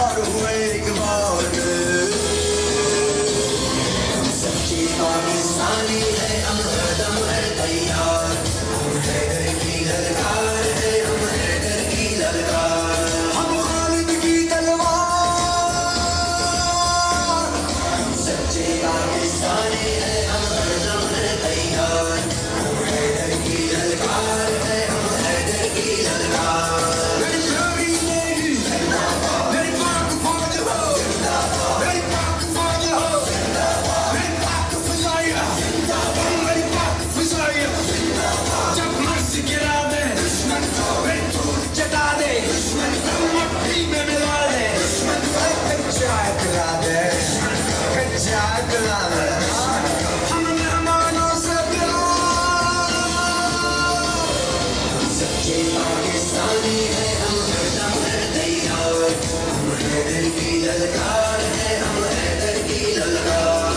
और हुए एक बार। हम सच्चे पाकिस्तानी है, हम हरदम है तैयार। हम हैदर की ललकार है, हम हैदर की ललकार। हम खालिद की तलवार। हम सच्चे पाकिस्तानी है, हम हरदम है तैयार। हम हैदर की ललकार है, हम हैदर की ललकार। हम मेहमानों से प्यार। सच्चे पाकिस्तानी है, हम हरदम है तैयार। हम हैदर की ललकार है, हम हैदर की ललकार।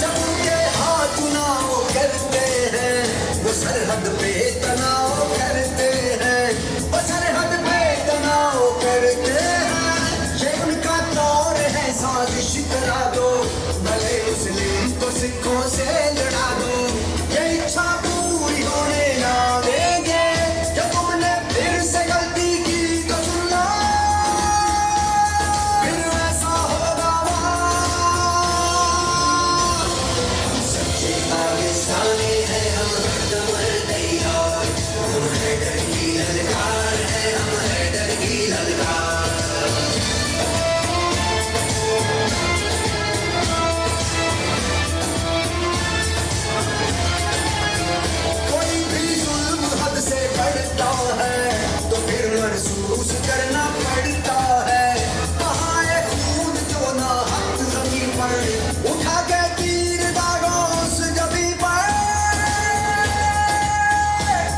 जब उनके हाथ चुनाव करते हैं, वो सरहद पे तनाव करते हैं, वो सरहद पे तनाव करते हैं। ये उनका दौर है, साजिश करा दो, भले मुस्लिम को सिखों से लड़ा दो। ये इच्छा पूरी होने ना देंगे, जब तुमने फिर से गलती की तो सुन लो, फिर ऐसा होगा वार। हम सच्चे पाकिस्तानी है, हम हरदम है तैयार। हम हैदर की ललकार है, हम हैदर की ललकार। कोई भी जुल्म हद से बढ़ता है, तो फिर महसूस करना पड़ता है। बहाए खून जो ना हक जमीन पर, उठा के तीर दागो उस जबी पर।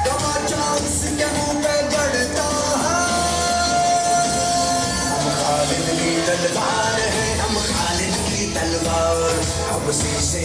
तमाचा उसके मुंह पे जड़ता है। हम खालिद की तलवार है, हम खालिद की तलवार। अब शीशे